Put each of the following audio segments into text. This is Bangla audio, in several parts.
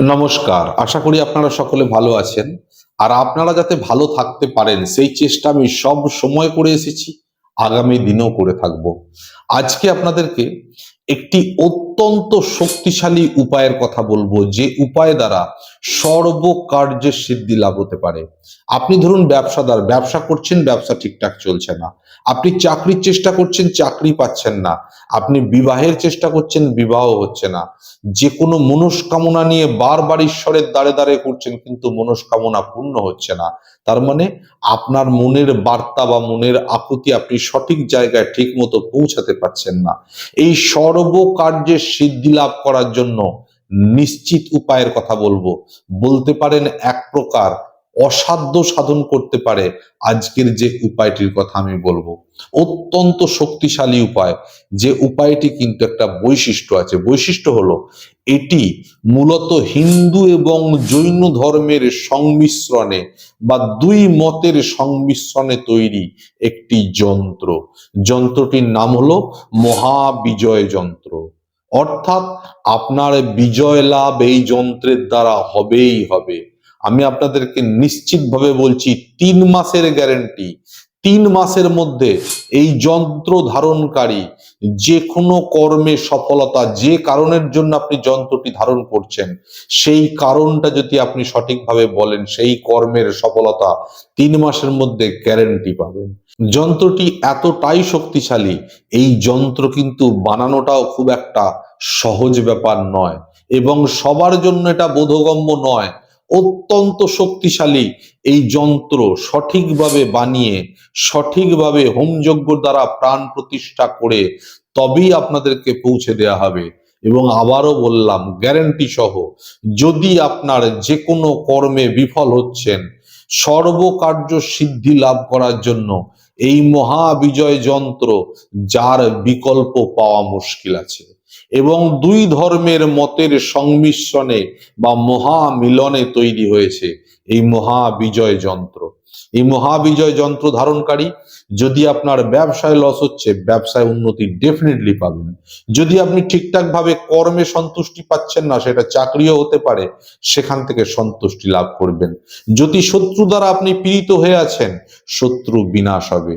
নমস্কার, আশা করি আপনারা সকলে ভালো আছেন। আর আপনারা যাতে ভালো থাকতে পারেন সেই চেষ্টা আমি সব সময় করে এসেছি, আগামী দিনেও করে থাকব। আজকে আপনাদেরকে একটি অত্যন্ত শক্তিশালী উপায়ের কথা বলবো, যে উপায় দ্বারা সর্বকার্যের সিদ্ধি লাভ হতে পারে। আপনি ধরুন ব্যবসাদার, ব্যবসা করছেন, ব্যবসা ঠিকঠাক চলছে না। আপনি চাকরির চেষ্টা করছেন, চাকরি পাচ্ছেন না। আপনি বিবাহের চেষ্টা করছেন, বিবাহ হচ্ছে না। যে কোনো মনস্কামনা নিয়ে বারবার ঈশ্বরের দ্বারে দ্বারে করছেন, কিন্তু মনস্কামনা পূর্ণ হচ্ছে না। তার মানে আপনার মনের বার্তা বা মনের আকুতি আপনি সঠিক জায়গায় ঠিক মতো পৌঁছাতে পারছেন না। এই সর্বকার্যের সিদ্ধি লাভ করার জন্য নিশ্চিত উপায়ের কথা বলবো। বলতে পারেন এক প্রকার অসাধ্য সাধন করতে পারে আজকের যে উপায়টির কথা আমি বলবো। অত্যন্ত শক্তিশালী উপায়। যে উপায়টি কিন্তু একটা বৈশিষ্ট্য আছে। বৈশিষ্ট্য হলো এটি মূলত হিন্দু এবং জৈন ধর্মের সংমিশ্রণে বা দুই মতের সংমিশ্রণে তৈরি একটি যন্ত্র। যন্ত্রটির নাম হলো মহাবিজয় যন্ত্র। অর্থাৎ আপনার বিজয় লাভ এই যন্ত্রের দ্বারা হবেই হবে। আমি আপনাদেরকে নিশ্চিতভাবে বলছি, 3 মাসের গ্যারেন্টি। 3 মাসের মধ্যে এই যন্ত্র ধারণকারী যে কোনো কর্মে সফলতা, যে কারণের জন্য আপনি যন্ত্রটি ধারণ করছেন সেই কারণটা যদি আপনি সঠিকভাবে বলেন, সেই কর্মের সফলতা 3 মাসের মধ্যে গ্যারেন্টি পাবেন। যন্ত্রটি এতটাই শক্তিশালী, এই যন্ত্র কিন্তু বানানোটাও খুব একটা সহজ ব্যাপার নয় এবং সবার জন্য এটা বোধগম্য নয়। অত্যন্ত শক্তিশালী এই যন্ত্র সঠিকভাবে বানিয়ে, সঠিকভাবে হোমযজ্ঞ দ্বারা প্রাণ প্রতিষ্ঠা করে তবেই আপনাদেরকে পৌঁছে দেওয়া হবে। এবং আবারও বললাম, গ্যারান্টি সহ। যদি আপনার যে কোনো কর্মে বিফল হচ্ছেন, সর্বকার্য সিদ্ধি লাভ করার জন্য এই মহাবিজয় যন্ত্র, যার বিকল্প পাওয়া মুশকিল আছে। এবং দুই ধর্মের মতের সংমিশ্রণে বা মহামিলনে তৈরি হয়েছে এই মহাবিজয় যন্ত্র। এই মহাবিজয় যন্ত্র ধারণকারী, যদি আপনার ব্যবসায় লস হচ্ছে, ব্যবসায় উন্নতি ডেফিনেটলি পাবেন। যদি আপনি ঠিকঠাক ভাবে কর্মে সন্তুষ্টি পাচ্ছেন না, সেটা চাকরিও হতে পারে, সেখান থেকে সন্তুষ্টি লাভ করবেন। যদি শত্রু দ্বারা আপনি পীড়িত হয়ে আছেন, শত্রু বিনাশ হবে।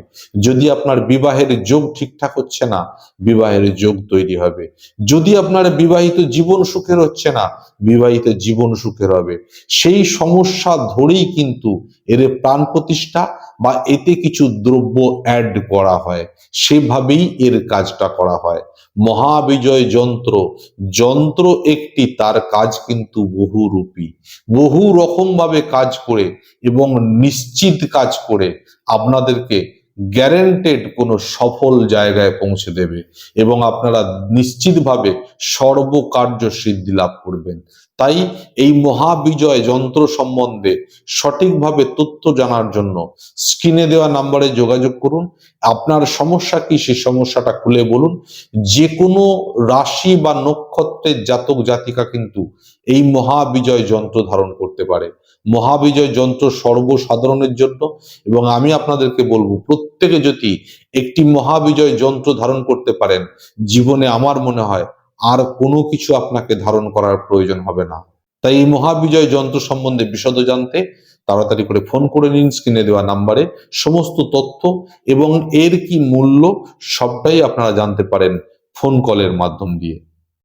যদি আপনার বিবাহের যোগ ঠিকঠাক হচ্ছে না, বিবাহের যোগ তৈরি হবে। যদি আপনার বিবাহিত জীবন সুখের হচ্ছে না, বিবাহিত জীবন সুখের হবে। সেই সমস্যা ধরেই কিন্তু এর প্রাণ প্রতিষ্ঠা বা এতে কিছু দ্রব্য অ্যাড করা হয়, সেভাবেই এর কাজটা করা হয়। মহাবিজয় যন্ত্র, যন্ত্র একটি, তার কাজ কিন্তু বহুরূপী, বহু রকম ভাবে কাজ করে এবং নিশ্চিত কাজ করে আপনাদেরকে গ্যারেন্টেড কোনো সফল জায়গায় পৌঁছে দেবে এবং আপনারা নিশ্চিতভাবে সর্বকার্য সিদ্ধি লাভ করবেন। তাই এই মহাবিজয় যন্ত্র সম্বন্ধে সঠিকভাবে তথ্য জানার জন্য স্ক্রিনে দেওয়া নাম্বারে যোগাযোগ করুন। আপনার সমস্যা কি সেই সমস্যাটা খুলে বলুন। যে কোনো রাশি বা নক্ষত্রের জাতক জাতিকা কিন্তু এই মহাবিজয় যন্ত্র ধারণ করতে পারে। মহাবিজয় যন্ত্র সর্বসাধারণের জন্য, এবং আমি আপনাদেরকে বলবো প্রত্যেকে যদি একটি মহাবিজয় যন্ত্র ধারণ করতে পারেন, জীবনে আমার মনে হয় আর কোনো কিছু আপনাকে ধারণ করার প্রয়োজন হবে না। তাই এই মহাবিজয় যন্ত্র সম্বন্ধে বিশদ জানতে তাড়াতাড়ি করে ফোন করে নিন স্ক্রিনে দেওয়া নাম্বারে। সমস্ত তথ্য এবং এর কি মূল্য সবটাই আপনারা জানতে পারেন ফোন কলের মাধ্যম দিয়ে।